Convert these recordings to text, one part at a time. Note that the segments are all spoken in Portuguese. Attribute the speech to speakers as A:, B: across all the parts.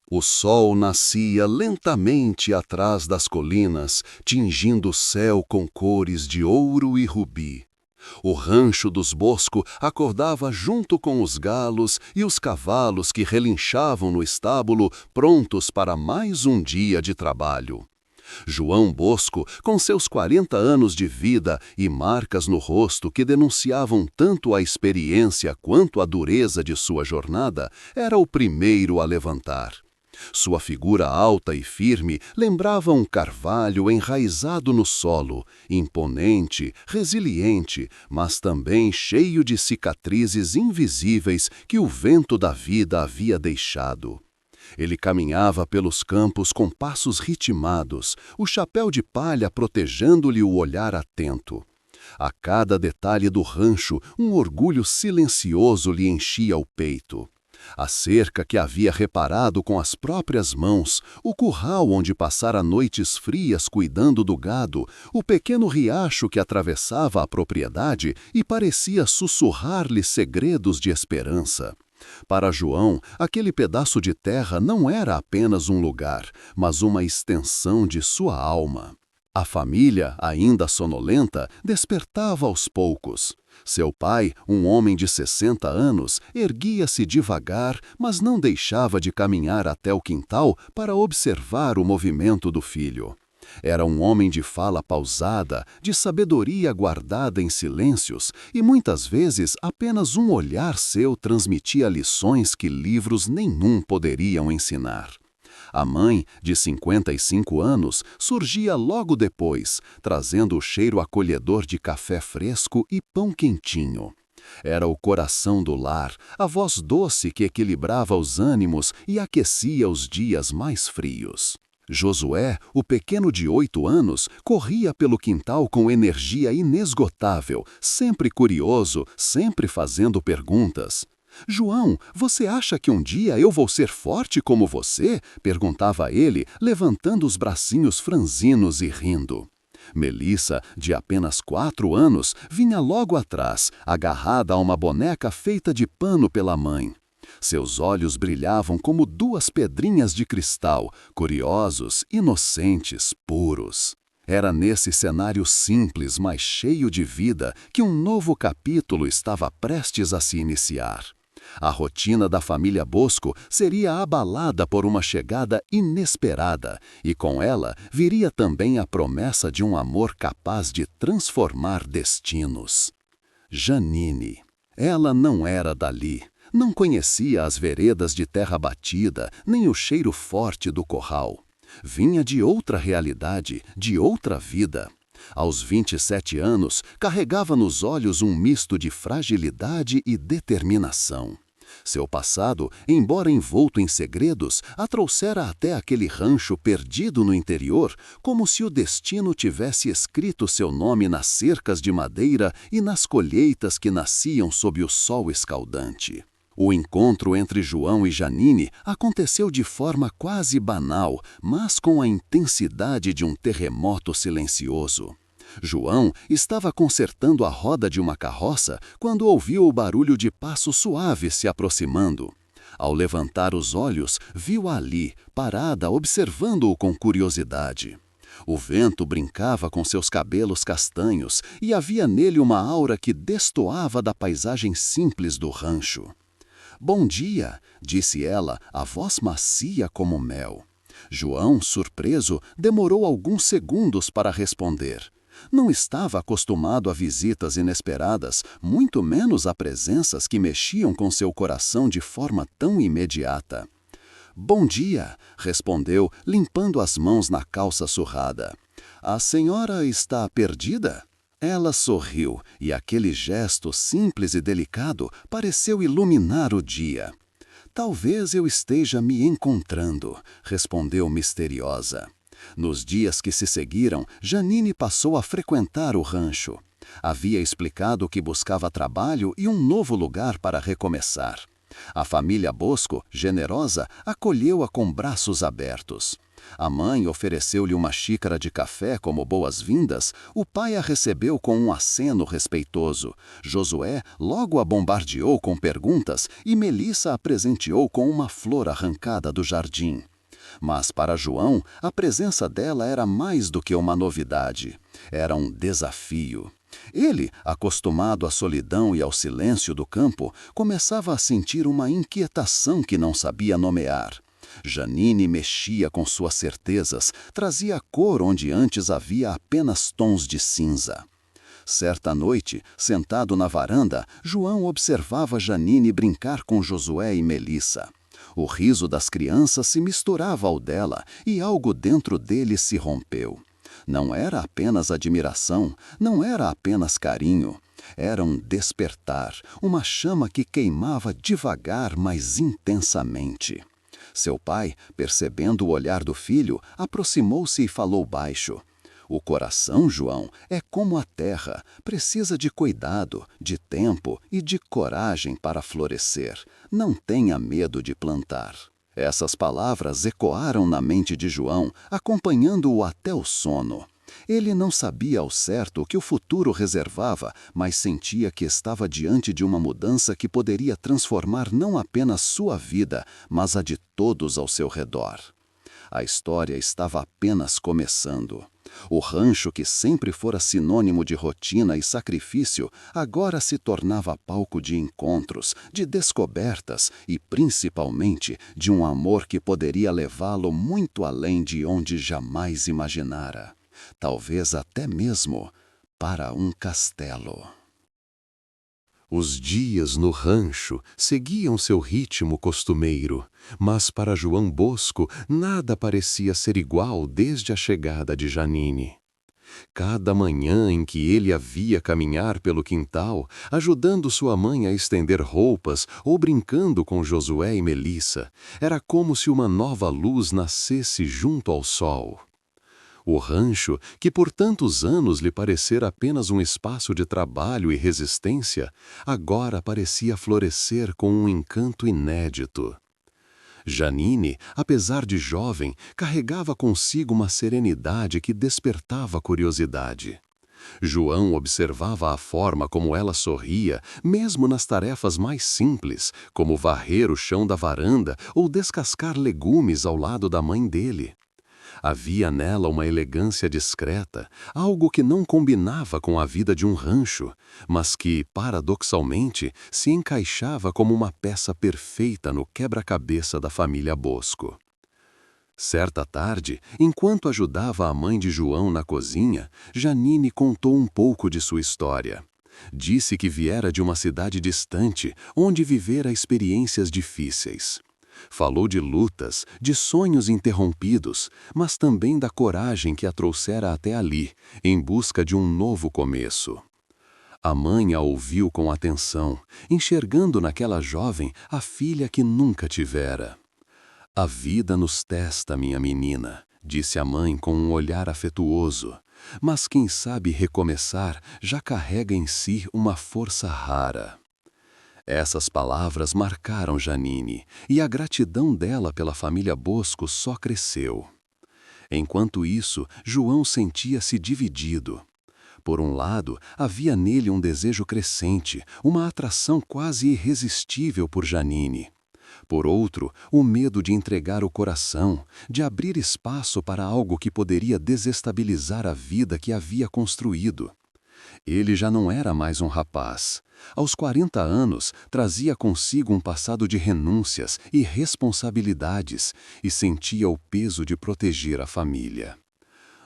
A: O sol nascia lentamente atrás das colinas, tingindo o céu com cores de ouro e rubi. O rancho dos Bosco acordava junto com os galos e os cavalos que relinchavam no estábulo, prontos para mais um dia de trabalho. João Bosco, com seus 40 anos de vida e marcas no rosto que denunciavam tanto a experiência quanto a dureza de sua jornada, era o primeiro a levantar. Sua figura alta e firme lembrava um carvalho enraizado no solo, imponente, resiliente, mas também cheio de cicatrizes invisíveis que o vento da vida havia deixado. Ele caminhava pelos campos com passos ritmados, o chapéu de palha protegendo-lhe o olhar atento. A cada detalhe do rancho, um orgulho silencioso lhe enchia o peito. A cerca que havia reparado com as próprias mãos, o curral onde passara noites frias cuidando do gado, o pequeno riacho que atravessava a propriedade e parecia sussurrar-lhe segredos de esperança. Para João, aquele pedaço de terra não era apenas um lugar, mas uma extensão de sua alma. A família, ainda sonolenta, despertava aos poucos. Seu pai, um homem de 60 anos, erguia-se devagar, mas não deixava de caminhar até o quintal para observar o movimento do filho. Era um homem de fala pausada, de sabedoria guardada em silêncios, e muitas vezes apenas um olhar seu transmitia lições que livros nenhum poderiam ensinar. A mãe, de 55 anos, surgia logo depois, trazendo o cheiro acolhedor de café fresco e pão quentinho. Era o coração do lar, a voz doce que equilibrava os ânimos e aquecia os dias mais frios. Josué, o pequeno de 8 anos, corria pelo quintal com energia inesgotável, sempre curioso, sempre fazendo perguntas. João, você acha que um dia eu vou ser forte como você? Perguntava ele, levantando os bracinhos franzinos e rindo. Melissa, de apenas 4 anos, vinha logo atrás, agarrada a uma boneca feita de pano pela mãe. Seus olhos brilhavam como 2 pedrinhas de cristal, curiosos, inocentes, puros. Era nesse cenário simples, mas cheio de vida, que um novo capítulo estava prestes a se iniciar. A rotina da família Bosco seria abalada por uma chegada inesperada, e com ela viria também a promessa de um amor capaz de transformar destinos. Janine. Ela não era dali. Não conhecia as veredas de terra batida, nem o cheiro forte do curral. Vinha de outra realidade, de outra vida. Aos 27 anos, carregava nos olhos um misto de fragilidade e determinação. Seu passado, embora envolto em segredos, a trouxera até aquele rancho perdido no interior, como se o destino tivesse escrito seu nome nas cercas de madeira e nas colheitas que nasciam sob o sol escaldante. O encontro entre João e Janine aconteceu de forma quase banal, mas com a intensidade de um terremoto silencioso. João estava consertando a roda de uma carroça quando ouviu o barulho de passos suaves se aproximando. Ao levantar os olhos, viu-a ali, parada, observando-o com curiosidade. O vento brincava com seus cabelos castanhos e havia nele uma aura que destoava da paisagem simples do rancho. "Bom dia", disse ela, a voz macia como mel. João, surpreso, demorou alguns segundos para responder. Não estava acostumado a visitas inesperadas, muito menos a presenças que mexiam com seu coração de forma tão imediata. "Bom dia", respondeu, limpando as mãos na calça surrada. "A senhora está perdida?" Ela sorriu, e aquele gesto simples e delicado pareceu iluminar o dia. "Talvez eu esteja me encontrando", respondeu misteriosa. Nos dias que se seguiram, Janine passou a frequentar o rancho. Havia explicado que buscava trabalho e um novo lugar para recomeçar. A família Bosco, generosa, acolheu-a com braços abertos. A mãe ofereceu-lhe uma xícara de café como boas-vindas, o pai a recebeu com um aceno respeitoso. Josué logo a bombardeou com perguntas e Melissa a presenteou com uma flor arrancada do jardim. Mas para João, a presença dela era mais do que uma novidade. Era um desafio. Ele, acostumado à solidão e ao silêncio do campo, começava a sentir uma inquietação que não sabia nomear. Janine mexia com suas certezas, trazia cor onde antes havia apenas tons de cinza. Certa noite, sentado na varanda, João observava Janine brincar com Josué e Melissa. O riso das crianças se misturava ao dela e algo dentro dele se rompeu. Não era apenas admiração, não era apenas carinho. Era um despertar, uma chama que queimava devagar, mas intensamente. Seu pai, percebendo o olhar do filho, aproximou-se e falou baixo. O coração, João, é como a terra, precisa de cuidado, de tempo e de coragem para florescer. Não tenha medo de plantar. Essas palavras ecoaram na mente de João, acompanhando-o até o sono. Ele não sabia ao certo o que o futuro reservava, mas sentia que estava diante de uma mudança que poderia transformar não apenas sua vida, mas a de todos ao seu redor. A história estava apenas começando. O rancho, que sempre fora sinônimo de rotina e sacrifício, agora se tornava palco de encontros, de descobertas e, principalmente, de um amor que poderia levá-lo muito além de onde jamais imaginara. Talvez até mesmo para um castelo. Os dias no rancho seguiam seu ritmo costumeiro, mas para João Bosco nada parecia ser igual desde a chegada de Janine. Cada manhã em que ele a via caminhar pelo quintal, ajudando sua mãe a estender roupas ou brincando com Josué e Melissa, era como se uma nova luz nascesse junto ao sol. O rancho, que por tantos anos lhe parecera apenas um espaço de trabalho e resistência, agora parecia florescer com um encanto inédito. Janine, apesar de jovem, carregava consigo uma serenidade que despertava curiosidade. João observava a forma como ela sorria, mesmo nas tarefas mais simples, como varrer o chão da varanda ou descascar legumes ao lado da mãe dele. Havia nela uma elegância discreta, algo que não combinava com a vida de um rancho, mas que, paradoxalmente, se encaixava como uma peça perfeita no quebra-cabeça da família Bosco. Certa tarde, enquanto ajudava a mãe de João na cozinha, Janine contou um pouco de sua história. Disse que viera de uma cidade distante, onde vivera experiências difíceis. Falou de lutas, de sonhos interrompidos, mas também da coragem que a trouxera até ali, em busca de um novo começo. A mãe a ouviu com atenção, enxergando naquela jovem a filha que nunca tivera. A vida nos testa, minha menina, disse a mãe com um olhar afetuoso, mas quem sabe recomeçar já carrega em si uma força rara. Essas palavras marcaram Janine, e a gratidão dela pela família Bosco só cresceu. Enquanto isso, João sentia-se dividido. Por um lado, havia nele um desejo crescente, uma atração quase irresistível por Janine. Por outro, o medo de entregar o coração, de abrir espaço para algo que poderia desestabilizar a vida que havia construído. Ele já não era mais um rapaz. Aos 40 anos, trazia consigo um passado de renúncias e responsabilidades e sentia o peso de proteger a família.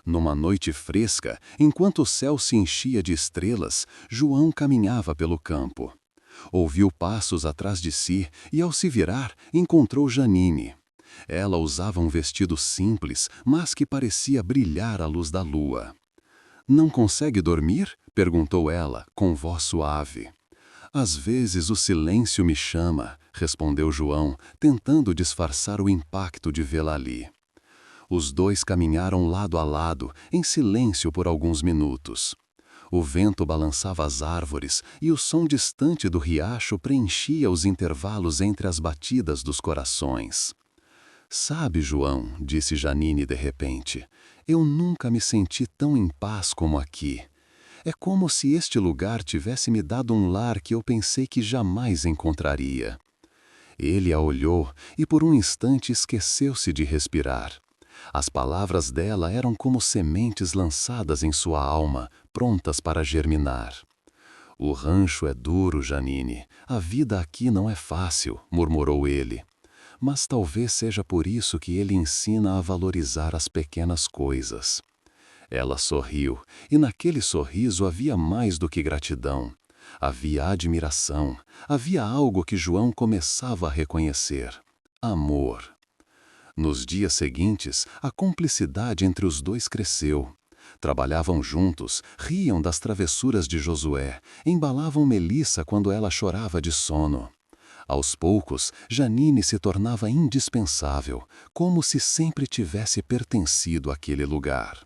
A: Numa noite fresca, enquanto o céu se enchia de estrelas, João caminhava pelo campo. Ouviu passos atrás de si e, ao se virar, encontrou Janine. Ela usava um vestido simples, mas que parecia brilhar à luz da lua. "Não consegue dormir?" perguntou ela, com voz suave. "Às vezes o silêncio me chama", respondeu João, tentando disfarçar o impacto de vê-la ali. Os dois caminharam lado a lado, em silêncio por alguns minutos. O vento balançava as árvores e o som distante do riacho preenchia os intervalos entre as batidas dos corações. Sabe, João, disse Janine de repente, eu nunca me senti tão em paz como aqui. É como se este lugar tivesse me dado um lar que eu pensei que jamais encontraria. Ele a olhou e por um instante esqueceu-se de respirar. As palavras dela eram como sementes lançadas em sua alma, prontas para germinar. O rancho é duro, Janine. A vida aqui não é fácil, murmurou ele. Mas talvez seja por isso que ele ensina a valorizar as pequenas coisas. Ela sorriu, e naquele sorriso havia mais do que gratidão. Havia admiração, havia algo que João começava a reconhecer: amor. Nos dias seguintes, a cumplicidade entre os dois cresceu. Trabalhavam juntos, riam das travessuras de Josué, embalavam Melissa quando ela chorava de sono. Aos poucos, Janine se tornava indispensável, como se sempre tivesse pertencido àquele lugar.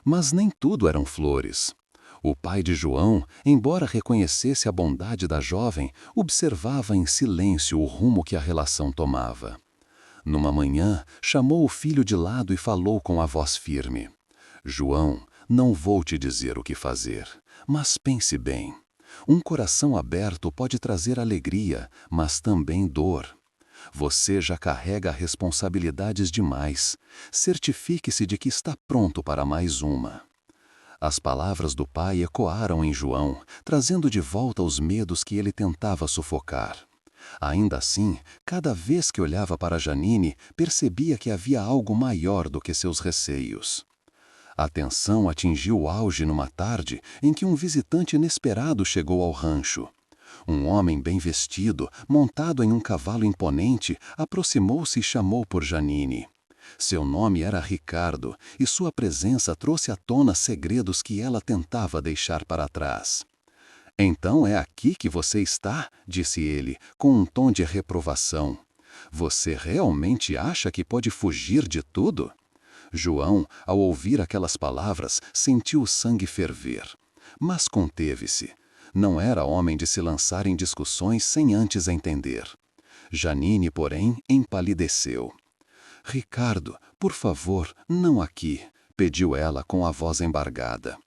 A: Mas nem tudo eram flores. O pai de João, embora reconhecesse a bondade da jovem, observava em silêncio o rumo que a relação tomava. Numa manhã, chamou o filho de lado e falou com a voz firme: João, não vou te dizer o que fazer, mas pense bem. Um coração aberto pode trazer alegria, mas também dor. Você já carrega responsabilidades demais. Certifique-se de que está pronto para mais uma. As palavras do pai ecoaram em João, trazendo de volta os medos que ele tentava sufocar. Ainda assim, cada vez que olhava para Janine, percebia que havia algo maior do que seus receios. A tensão atingiu o auge numa tarde em que um visitante inesperado chegou ao rancho. Um homem bem vestido, montado em um cavalo imponente, aproximou-se e chamou por Janine. Seu nome era Ricardo, e sua presença trouxe à tona segredos que ela tentava deixar para trás. Então é aqui que você está? Disse ele, com um tom de reprovação. Você realmente acha que pode fugir de tudo? João, ao ouvir aquelas palavras, sentiu o sangue ferver. Mas conteve-se. Não era homem de se lançar em discussões sem antes entender. Janine, porém, empalideceu. Ricardo, por favor, não aqui, pediu ela com a voz embargada.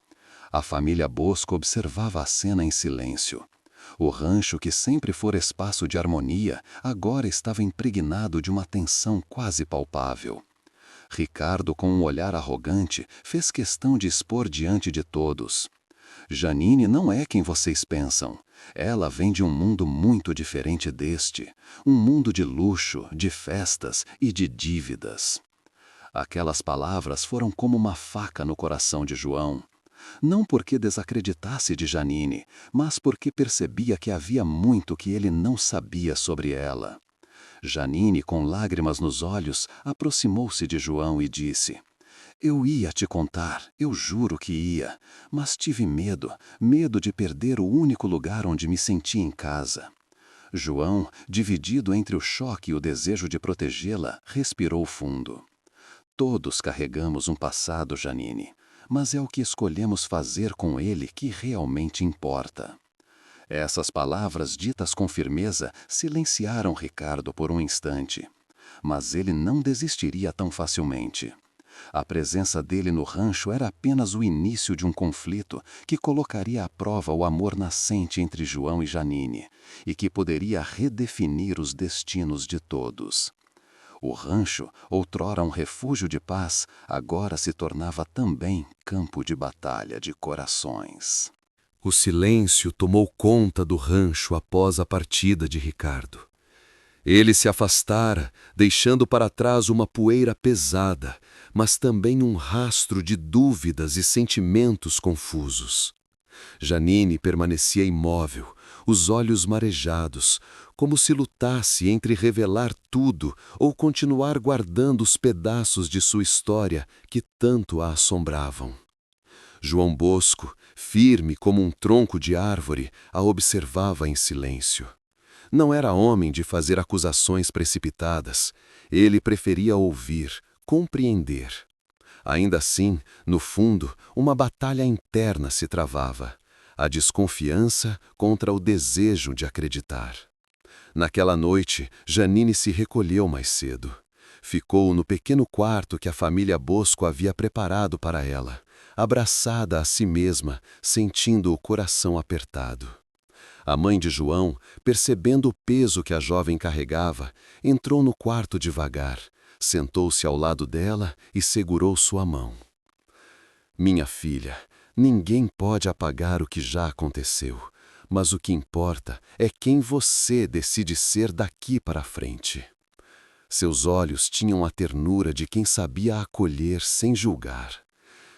A: A família Bosco observava a cena em silêncio. O rancho, que sempre fora espaço de harmonia, agora estava impregnado de uma tensão quase palpável. Ricardo, com um olhar arrogante, fez questão de expor diante de todos. Janine não é quem vocês pensam. Ela vem de um mundo muito diferente deste. Um mundo de luxo, de festas e de dívidas. Aquelas palavras foram como uma faca no coração de João. Não porque desacreditasse de Janine, mas porque percebia que havia muito que ele não sabia sobre ela. Janine, com lágrimas nos olhos, aproximou-se de João e disse: Eu ia te contar, eu juro que ia, mas tive medo de perder o único lugar onde me senti em casa. João, dividido entre o choque e o desejo de protegê-la, respirou fundo. Todos carregamos um passado, Janine, mas é o que escolhemos fazer com ele que realmente importa. Essas palavras ditas com firmeza silenciaram Ricardo por um instante. Mas ele não desistiria tão facilmente. A presença dele no rancho era apenas o início de um conflito que colocaria à prova o amor nascente entre João e Janine, e que poderia redefinir os destinos de todos. O rancho, outrora um refúgio de paz, agora se tornava também campo de batalha de corações. O silêncio tomou conta do rancho após a partida de Ricardo. Ele se afastara, deixando para trás uma poeira pesada, mas também um rastro de dúvidas e sentimentos confusos. Janine permanecia imóvel, os olhos marejados, como se lutasse entre revelar tudo ou continuar guardando os pedaços de sua história que tanto a assombravam. João Bosco, firme como um tronco de árvore, a observava em silêncio. Não era homem de fazer acusações precipitadas. Ele preferia ouvir, compreender. Ainda assim, no fundo, uma batalha interna se travava, a desconfiança contra o desejo de acreditar. Naquela noite, Janine se recolheu mais cedo. Ficou no pequeno quarto que a família Bosco havia preparado para ela, abraçada a si mesma, sentindo o coração apertado. A mãe de João, percebendo o peso que a jovem carregava, entrou no quarto devagar, sentou-se ao lado dela e segurou sua mão. Minha filha, ninguém pode apagar o que já aconteceu, mas o que importa é quem você decide ser daqui para frente. Seus olhos tinham a ternura de quem sabia acolher sem julgar.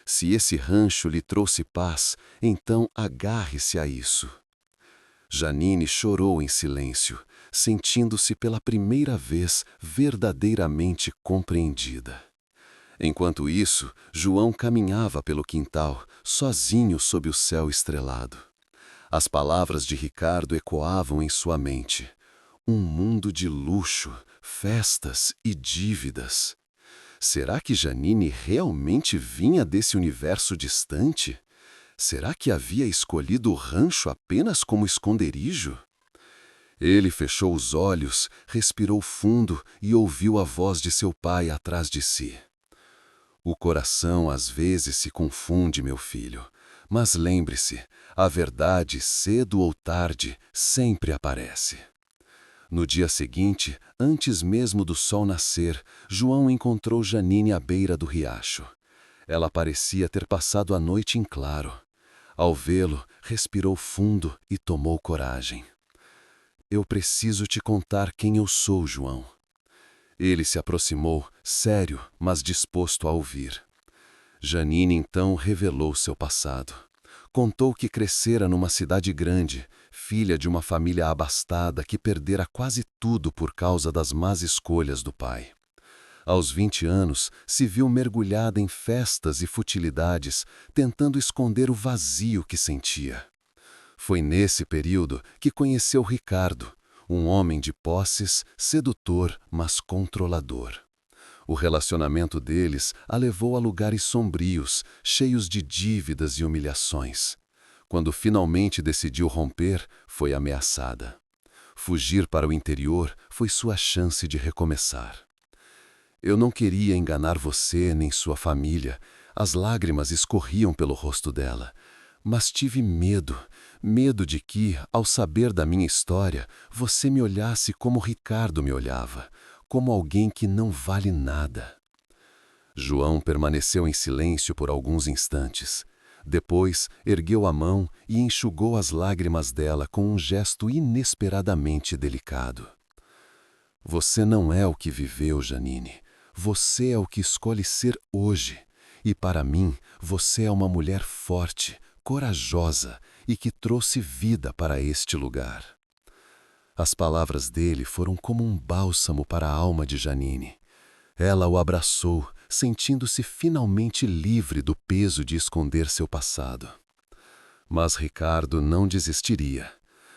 A: Se esse rancho lhe trouxe paz, então agarre-se a isso. Janine chorou em silêncio, sentindo-se pela primeira vez verdadeiramente compreendida. Enquanto isso, João caminhava pelo quintal, sozinho sob o céu estrelado. As palavras de Ricardo ecoavam em sua mente. Um mundo de luxo, festas e dívidas. Será que Janine realmente vinha desse universo distante? Será que havia escolhido o rancho apenas como esconderijo? Ele fechou os olhos, respirou fundo e ouviu a voz de seu pai atrás de si. O coração às vezes se confunde, meu filho, mas lembre-se, a verdade, cedo ou tarde, sempre aparece. No dia seguinte, antes mesmo do sol nascer, João encontrou Janine à beira do riacho. Ela parecia ter passado a noite em claro. Ao vê-lo, respirou fundo e tomou coragem. Eu preciso te contar quem eu sou, João. Ele se aproximou, sério, mas disposto a ouvir. Janine então revelou seu passado. Contou que crescera numa cidade grande, filha de uma família abastada que perdera quase tudo por causa das más escolhas do pai. Aos 20 anos, se viu mergulhada em festas e futilidades, tentando esconder o vazio que sentia. Foi nesse período que conheceu Ricardo, um homem de posses, sedutor, mas controlador. O relacionamento deles a levou a lugares sombrios, cheios de dívidas e humilhações. Quando finalmente decidiu romper, foi ameaçada. Fugir para o interior foi sua chance de recomeçar. Eu não queria enganar você nem sua família. As lágrimas escorriam pelo rosto dela. Mas tive medo de que, ao saber da minha história, você me olhasse como Ricardo me olhava, como alguém que não vale nada. João permaneceu em silêncio por alguns instantes. Depois, ergueu a mão e enxugou as lágrimas dela com um gesto inesperadamente delicado. Você não é o que viveu, Janine. Você é o que escolhe ser hoje. E para mim, você é uma mulher forte, corajosa e que trouxe vida para este lugar. As palavras dele foram como um bálsamo para a alma de Janine. Ela o abraçou, sentindo-se finalmente livre do peso de esconder seu passado. Mas Ricardo não desistiria.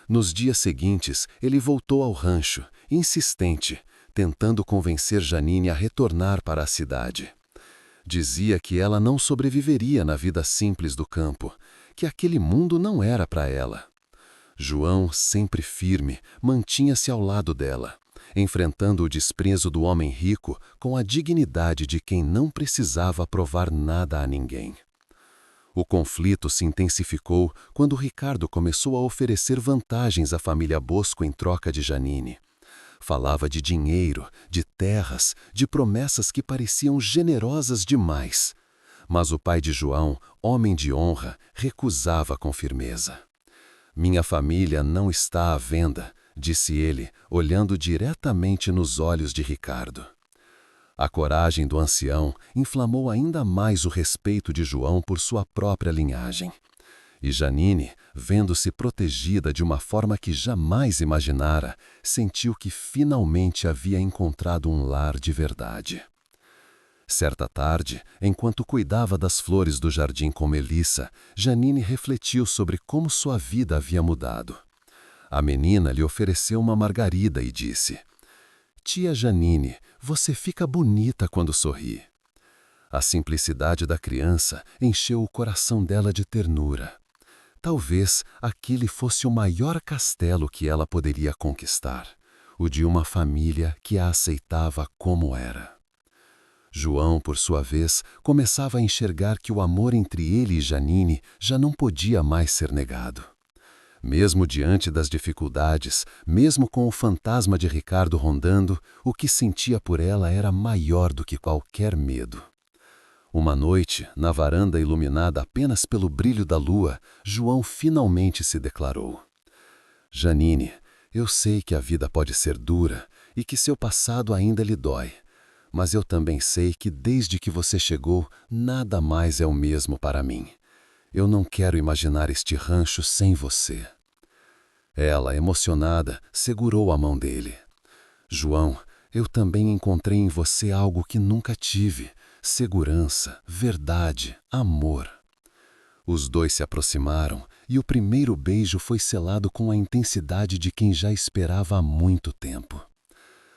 A: Nos dias seguintes, ele voltou ao rancho, insistente, tentando convencer Janine a retornar para a cidade. Dizia que ela não sobreviveria na vida simples do campo, que aquele mundo não era para ela. João, sempre firme, mantinha-se ao lado dela, enfrentando o desprezo do homem rico com a dignidade de quem não precisava provar nada a ninguém. O conflito se intensificou quando Ricardo começou a oferecer vantagens à família Bosco em troca de Janine. Falava de dinheiro, de terras, de promessas que pareciam generosas demais. Mas o pai de João, homem de honra, recusava com firmeza. Minha família não está à venda, disse ele, olhando diretamente nos olhos de Ricardo. A coragem do ancião inflamou ainda mais o respeito de João por sua própria linhagem. E Janine, vendo-se protegida de uma forma que jamais imaginara, sentiu que finalmente havia encontrado um lar de verdade. Certa tarde, enquanto cuidava das flores do jardim com Melissa, Janine refletiu sobre como sua vida havia mudado. A menina lhe ofereceu uma margarida e disse: "Tia Janine, você fica bonita quando sorri." A simplicidade da criança encheu o coração dela de ternura. Talvez aquele fosse o maior castelo que ela poderia conquistar, o de uma família que a aceitava como era. João, por sua vez, começava a enxergar que o amor entre ele e Janine já não podia mais ser negado. Mesmo diante das dificuldades, mesmo com o fantasma de Ricardo rondando, o que sentia por ela era maior do que qualquer medo. Uma noite, na varanda iluminada apenas pelo brilho da lua, João finalmente se declarou: Janine, eu sei que a vida pode ser dura e que seu passado ainda lhe dói, mas eu também sei que desde que você chegou, nada mais é o mesmo para mim. Eu não quero imaginar este rancho sem você. Ela, emocionada, segurou a mão dele. João, eu também encontrei em você algo que nunca tive: segurança, verdade, amor. Os dois se aproximaram e o primeiro beijo foi selado com a intensidade de quem já esperava há muito tempo.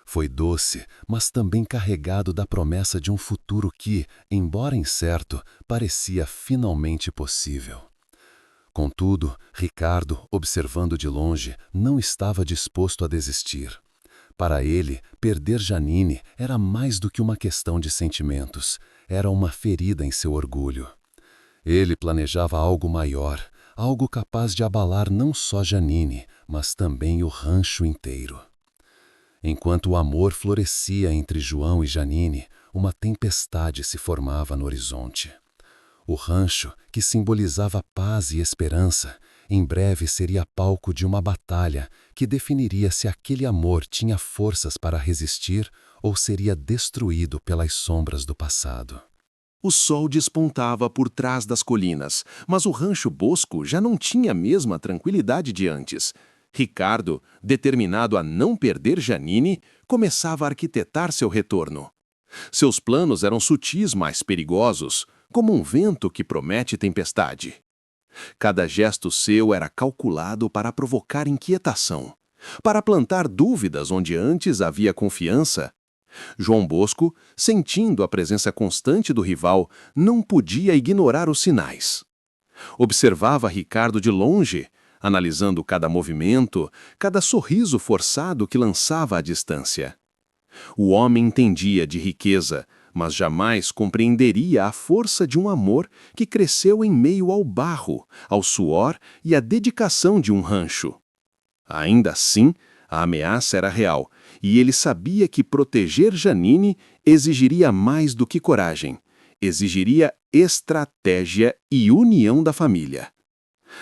A: Foi doce, mas também carregado da promessa de um futuro que, embora incerto, parecia finalmente possível. Contudo, Ricardo, observando de longe, não estava disposto a desistir. Para ele, perder Janine era mais do que uma questão de sentimentos, era uma ferida em seu orgulho. Ele planejava algo maior, algo capaz de abalar não só Janine, mas também o rancho inteiro. Enquanto o amor florescia entre João e Janine, uma tempestade se formava no horizonte. O rancho, que simbolizava paz e esperança, em breve seria palco de uma batalha que definiria se aquele amor tinha forças para resistir ou seria destruído pelas sombras do passado.
B: O sol despontava por trás das colinas, mas o rancho Bosco já não tinha a mesma tranquilidade de antes. Ricardo, determinado a não perder Janine, começava a arquitetar seu retorno. Seus planos eram sutis, mas perigosos, como um vento que promete tempestade. Cada gesto seu era calculado para provocar inquietação, para plantar dúvidas onde antes havia confiança. João Bosco, sentindo a presença constante do rival, não podia ignorar os sinais. Observava Ricardo de longe, analisando cada movimento, cada sorriso forçado que lançava à distância. O homem entendia de riqueza, mas jamais compreenderia a força de um amor que cresceu em meio ao barro, ao suor e à dedicação de um rancho. Ainda assim, a ameaça era real, e ele sabia que proteger Janine exigiria mais do que coragem, exigiria estratégia e união da família.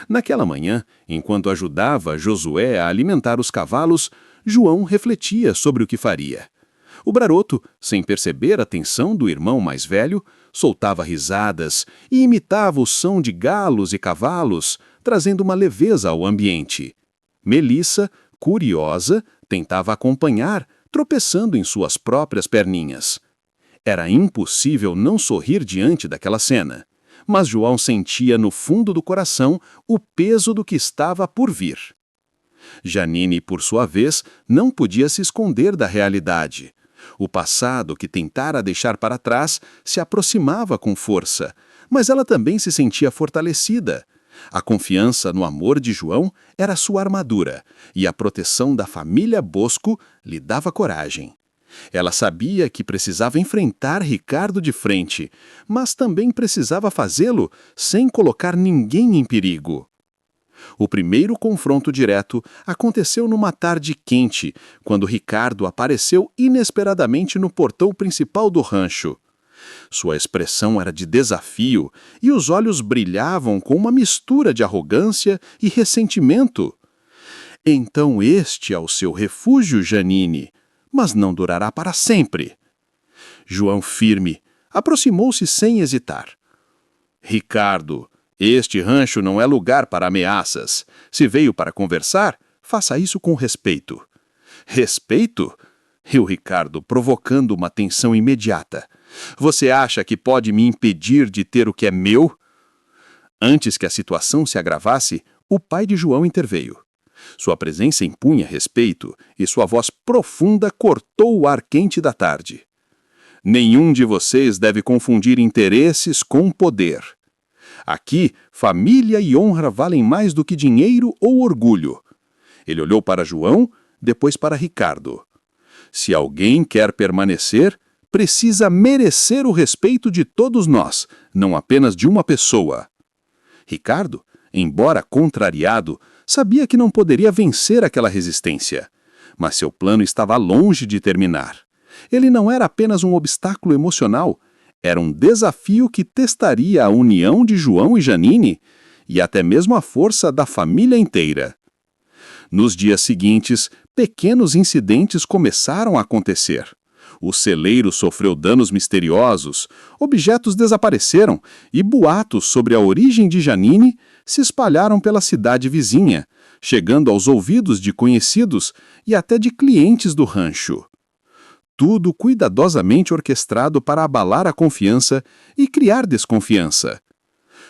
B: Naquela manhã, enquanto ajudava Josué a alimentar os cavalos, João refletia sobre o que faria. O Braroto, sem perceber a tensão do irmão mais velho, soltava risadas e imitava o som de galos e cavalos, trazendo uma leveza ao ambiente. Melissa, curiosa, tentava acompanhar, tropeçando em suas próprias perninhas. Era impossível não sorrir diante daquela cena, mas João sentia no fundo do coração o peso do que estava por vir. Janine, por sua vez, não podia se esconder da realidade. O passado que tentara deixar para trás se aproximava com força, mas ela também se sentia fortalecida. A confiança no amor de João era sua armadura, e a proteção da família Bosco lhe dava coragem. Ela sabia que precisava enfrentar Ricardo de frente, mas também precisava fazê-lo sem colocar ninguém em perigo. O primeiro confronto direto aconteceu numa tarde quente, quando Ricardo apareceu inesperadamente no portão principal do rancho. Sua expressão era de desafio e os olhos brilhavam com uma mistura de arrogância e ressentimento. Então este é o seu refúgio, Janine, mas não durará para sempre. João, firme, aproximou-se sem hesitar. Ricardo, este rancho não é lugar para ameaças. Se veio para conversar, faça isso com respeito. Respeito? E o Ricardo, provocando uma tensão imediata. Você acha que pode me impedir de ter o que é meu? Antes que a situação se agravasse, o pai de João interveio. Sua presença impunha respeito e sua voz profunda cortou o ar quente da tarde. Nenhum de vocês deve confundir interesses com poder. Aqui, família e honra valem mais do que dinheiro ou orgulho. Ele olhou para João, depois para Ricardo. Se alguém quer permanecer, precisa merecer o respeito de todos nós, não apenas de uma pessoa. Ricardo, embora contrariado, sabia que não poderia vencer aquela resistência. Mas seu plano estava longe de terminar. Ele não era apenas um obstáculo emocional, era um desafio que testaria a união de João e Janine e até mesmo a força da família inteira. Nos dias seguintes, pequenos incidentes começaram a acontecer. O celeiro sofreu danos misteriosos, objetos desapareceram e boatos sobre a origem de Janine se espalharam pela cidade vizinha, chegando aos ouvidos de conhecidos e até de clientes do rancho. Tudo cuidadosamente orquestrado para abalar a confiança e criar desconfiança.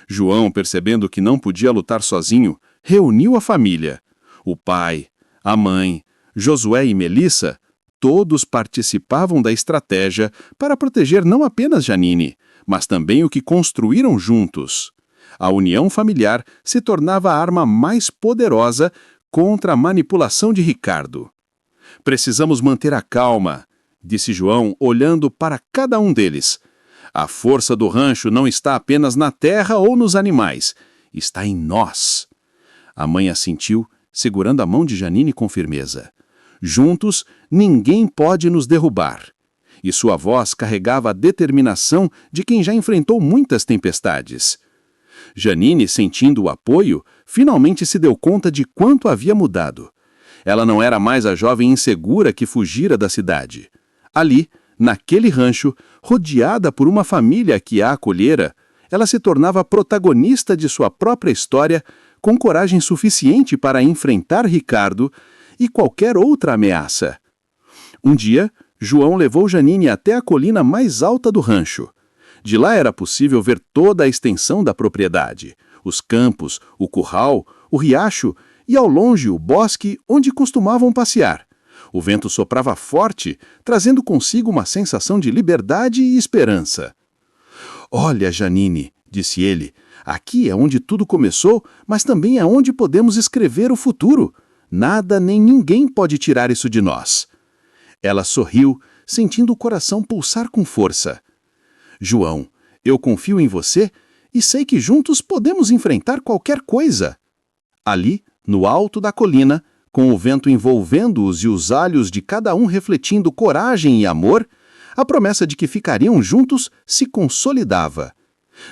B: João, percebendo que não podia lutar sozinho, reuniu a família. O pai, a mãe, Josué e Melissa, todos participavam da estratégia para proteger não apenas Janine, mas também o que construíram juntos. A união familiar se tornava a arma mais poderosa contra a manipulação de Ricardo. Precisamos manter a calma, disse João, olhando para cada um deles. A força do rancho não está apenas na terra ou nos animais, está em nós. A mãe assentiu, segurando a mão de Janine com firmeza. Juntos, ninguém pode nos derrubar. E sua voz carregava a determinação de quem já enfrentou muitas tempestades. Janine, sentindo o apoio, finalmente se deu conta de quanto havia mudado. Ela não era mais a jovem insegura que fugira da cidade. Ali, naquele rancho, rodeada por uma família que a acolhera, ela se tornava protagonista de sua própria história, com coragem suficiente para enfrentar Ricardo e qualquer outra ameaça. Um dia, João levou Janine até a colina mais alta do rancho. De lá era possível ver toda a extensão da propriedade, os campos, o curral, o riacho e, ao longe, o bosque onde costumavam passear. O vento soprava forte, trazendo consigo uma sensação de liberdade e esperança. Olha, Janine, disse ele, aqui é onde tudo começou, mas também é onde podemos escrever o futuro. Nada nem ninguém pode tirar isso de nós. Ela sorriu, sentindo o coração pulsar com força. João, eu confio em você e sei que juntos podemos enfrentar qualquer coisa. Ali, no alto da colina, com o vento envolvendo-os e os alhos de cada um refletindo coragem e amor, a promessa de que ficariam juntos se consolidava.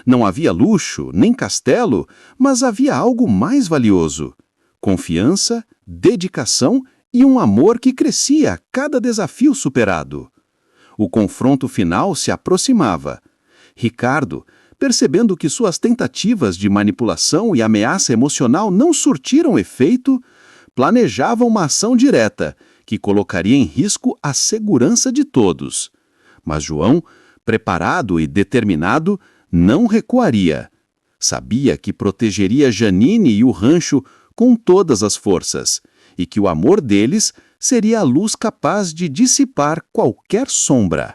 B: Não havia luxo, nem castelo, mas havia algo mais valioso: confiança, dedicação e um amor que crescia a cada desafio superado. O confronto final se aproximava. Ricardo, percebendo que suas tentativas de manipulação e ameaça emocional não surtiram efeito, planejava uma ação direta que colocaria em risco a segurança de todos. Mas João, preparado e determinado, não recuaria. Sabia que protegeria Janine e o rancho com todas as forças, e que o amor deles seria a luz capaz de dissipar qualquer sombra.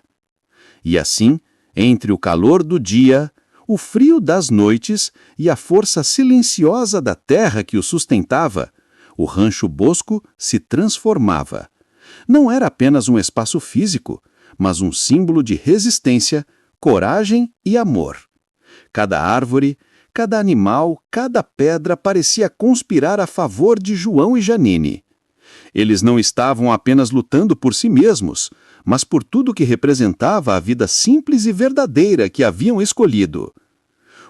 B: E assim, entre o calor do dia, o frio das noites e a força silenciosa da terra que o sustentava, o Rancho Bosco se transformava. Não era apenas um espaço físico, mas um símbolo de resistência, coragem e amor. Cada árvore, cada animal, cada pedra parecia conspirar a favor de João e Janine. Eles não estavam apenas lutando por si mesmos, mas por tudo que representava a vida simples e verdadeira que haviam escolhido.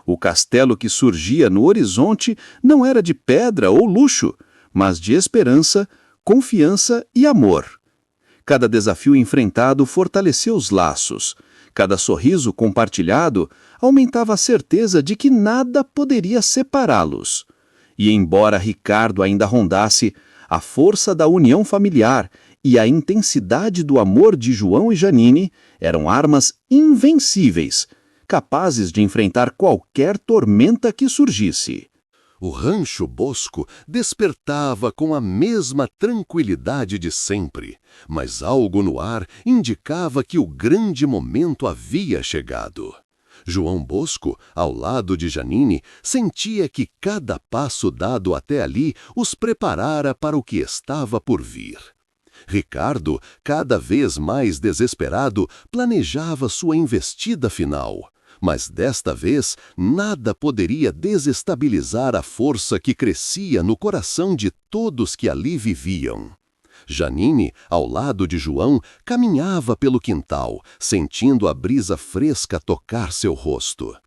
B: O castelo que surgia no horizonte não era de pedra ou luxo, mas de esperança, confiança e amor. Cada desafio enfrentado fortaleceu os laços. Cada sorriso compartilhado aumentava a certeza de que nada poderia separá-los. E embora Ricardo ainda rondasse, a força da união familiar e a intensidade do amor de João e Janine eram armas invencíveis, capazes de enfrentar qualquer tormenta que surgisse.
A: O Rancho Bosco despertava com a mesma tranquilidade de sempre, mas algo no ar indicava que o grande momento havia chegado. João Bosco, ao lado de Janine, sentia que cada passo dado até ali os preparara para o que estava por vir. Ricardo, cada vez mais desesperado, planejava sua investida final. Mas desta vez, nada poderia desestabilizar a força que crescia no coração de todos que ali viviam. Janine, ao lado de João, caminhava pelo quintal, sentindo a brisa fresca tocar seu rosto.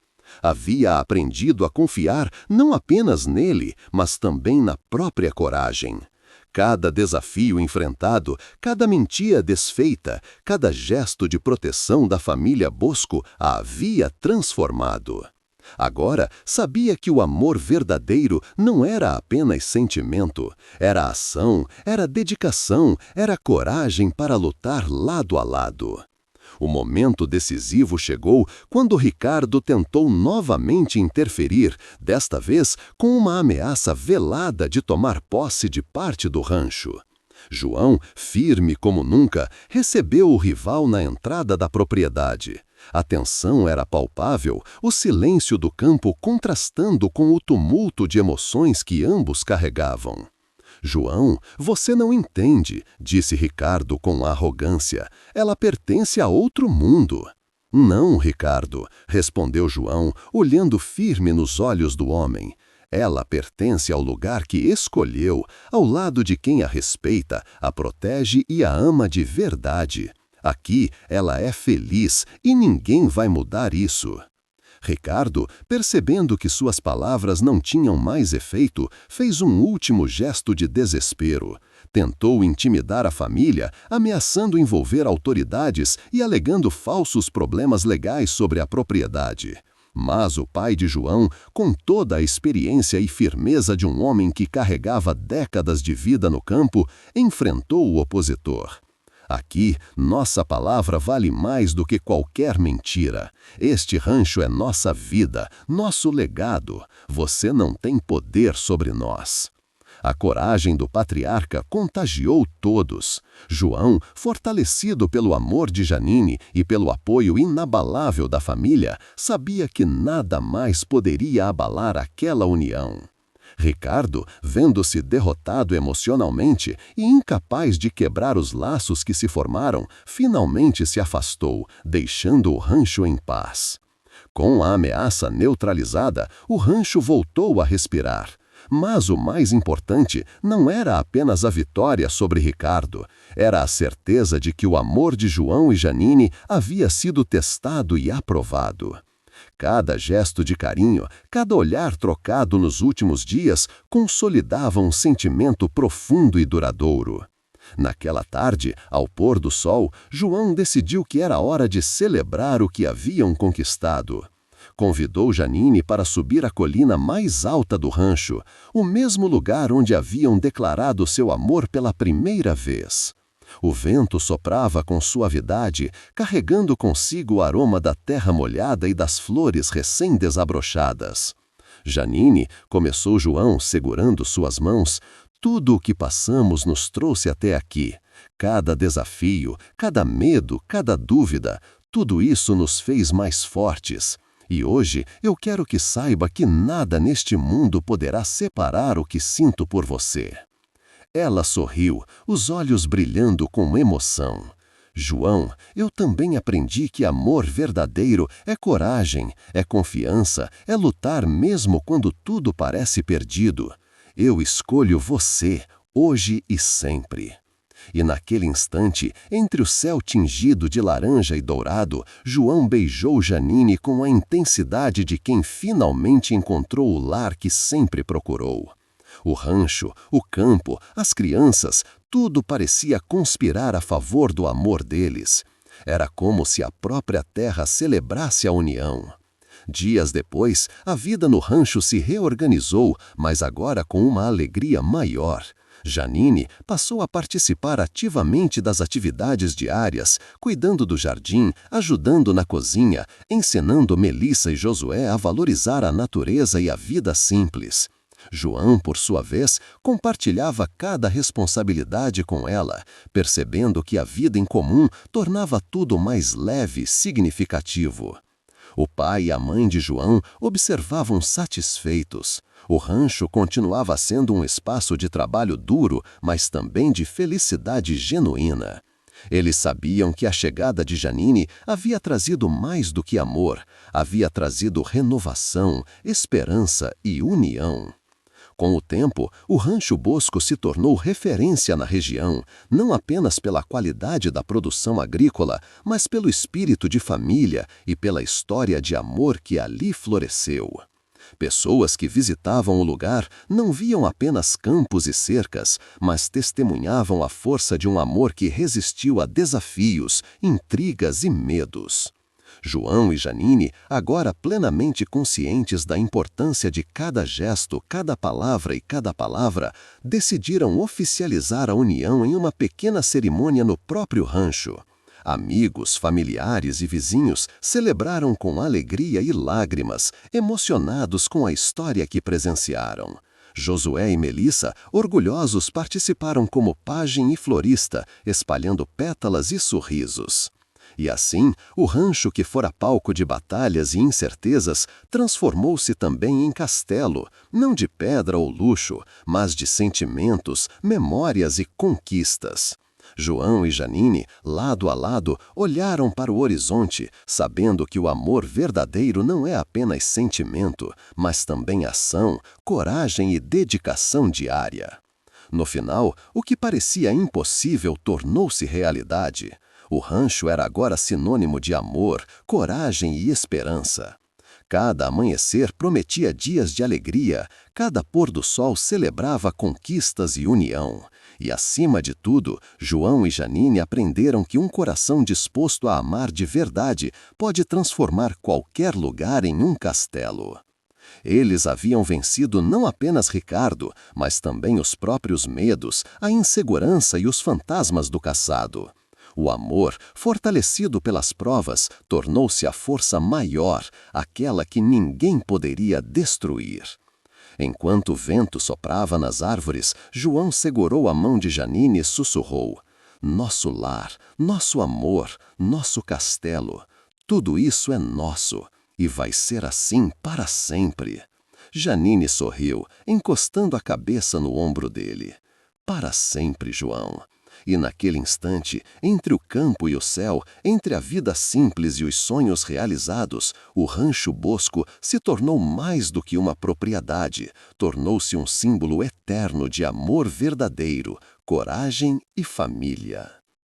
A: Havia aprendido a confiar não apenas nele, mas também na própria coragem. Cada desafio enfrentado, cada mentira desfeita, cada gesto de proteção da família Bosco a havia transformado. Agora sabia que o amor verdadeiro não era apenas sentimento, era ação, era dedicação, era coragem para lutar lado a lado. O momento decisivo chegou quando Ricardo tentou novamente interferir, desta vez com uma ameaça velada de tomar posse de parte do rancho. João, firme como nunca, recebeu o rival na entrada da propriedade. A tensão era palpável, o silêncio do campo contrastando com o tumulto de emoções que ambos carregavam. «João, você não entende», disse Ricardo com arrogância. «Ela pertence a outro mundo». «Não, Ricardo», respondeu João, olhando firme nos olhos do homem. «Ela pertence ao lugar que escolheu, ao lado de quem a respeita, a protege e a ama de verdade. Aqui ela é feliz e ninguém vai mudar isso». Ricardo, percebendo que suas palavras não tinham mais efeito, fez um último gesto de desespero. Tentou intimidar a família, ameaçando envolver autoridades e alegando falsos problemas legais sobre a propriedade. Mas o pai de João, com toda a experiência e firmeza de um homem que carregava décadas de vida no campo, enfrentou o opositor. «Aqui, nossa palavra vale mais do que qualquer mentira. Este rancho é nossa vida, nosso legado. Você não tem poder sobre nós». A coragem do patriarca contagiou todos. João, fortalecido pelo amor de Janine e pelo apoio inabalável da família, sabia que nada mais poderia abalar aquela união. Ricardo, vendo-se derrotado emocionalmente e incapaz de quebrar os laços que se formaram, finalmente se afastou, deixando o rancho em paz. Com a ameaça neutralizada, o rancho voltou a respirar. Mas o mais importante não era apenas a vitória sobre Ricardo, era a certeza de que o amor de João e Janine havia sido testado e aprovado. Cada gesto de carinho, cada olhar trocado nos últimos dias consolidava um sentimento profundo e duradouro. Naquela tarde, ao pôr do sol, João decidiu que era hora de celebrar o que haviam conquistado. Convidou Janine para subir a colina mais alta do rancho, o mesmo lugar onde haviam declarado seu amor pela primeira vez. O vento soprava com suavidade, carregando consigo o aroma da terra molhada e das flores recém-desabrochadas. «Janine», começou João, segurando suas mãos, «tudo o que passamos nos trouxe até aqui. Cada desafio, cada medo, cada dúvida, tudo isso nos fez mais fortes. E hoje eu quero que saiba que nada neste mundo poderá separar o que sinto por você». Ela sorriu, os olhos brilhando com emoção. «João, eu também aprendi que amor verdadeiro é coragem, é confiança, é lutar mesmo quando tudo parece perdido. Eu escolho você, hoje e sempre». E naquele instante, entre o céu tingido de laranja e dourado, João beijou Janine com a intensidade de quem finalmente encontrou o lar que sempre procurou. O rancho, o campo, as crianças, tudo parecia conspirar a favor do amor deles. Era como se a própria terra celebrasse a união. Dias depois, a vida no rancho se reorganizou, mas agora com uma alegria maior. Janine passou a participar ativamente das atividades diárias, cuidando do jardim, ajudando na cozinha, ensinando Melissa e Josué a valorizar a natureza e a vida simples. João, por sua vez, compartilhava cada responsabilidade com ela, percebendo que a vida em comum tornava tudo mais leve e significativo. O pai e a mãe de João observavam satisfeitos. O rancho continuava sendo um espaço de trabalho duro, mas também de felicidade genuína. Eles sabiam que a chegada de Janine havia trazido mais do que amor, havia trazido renovação, esperança e união. Com o tempo, o Rancho Bosco se tornou referência na região, não apenas pela qualidade da produção agrícola, mas pelo espírito de família e pela história de amor que ali floresceu. Pessoas que visitavam o lugar não viam apenas campos e cercas, mas testemunhavam a força de um amor que resistiu a desafios, intrigas e medos. João e Janine, agora plenamente conscientes da importância de cada gesto, cada palavra e cada palavra, decidiram oficializar a união em uma pequena cerimônia no próprio rancho. Amigos, familiares e vizinhos celebraram com alegria e lágrimas, emocionados com a história que presenciaram. Josué e Melissa, orgulhosos, participaram como pajem e florista, espalhando pétalas e sorrisos. E assim, o rancho que fora palco de batalhas e incertezas transformou-se também em castelo, não de pedra ou luxo, mas de sentimentos, memórias e conquistas. João e Janine, lado a lado, olharam para o horizonte, sabendo que o amor verdadeiro não é apenas sentimento, mas também ação, coragem e dedicação diária. No final, o que parecia impossível tornou-se realidade. O rancho era agora sinônimo de amor, coragem e esperança. Cada amanhecer prometia dias de alegria, cada pôr do sol celebrava conquistas e união. E, acima de tudo, João e Janine aprenderam que um coração disposto a amar de verdade pode transformar qualquer lugar em um castelo. Eles haviam vencido não apenas Ricardo, mas também os próprios medos, a insegurança e os fantasmas do passado. O amor, fortalecido pelas provas, tornou-se a força maior, aquela que ninguém poderia destruir. Enquanto o vento soprava nas árvores, João segurou a mão de Janine e sussurrou: "Nosso lar, nosso amor, nosso castelo, tudo isso é nosso, e vai ser assim para sempre." Janine sorriu, encostando a cabeça no ombro dele. "Para sempre, João." E naquele instante, entre o campo e o céu, entre a vida simples e os sonhos realizados, o Rancho Bosco se tornou mais do que uma propriedade, tornou-se um símbolo eterno de amor verdadeiro, coragem e família.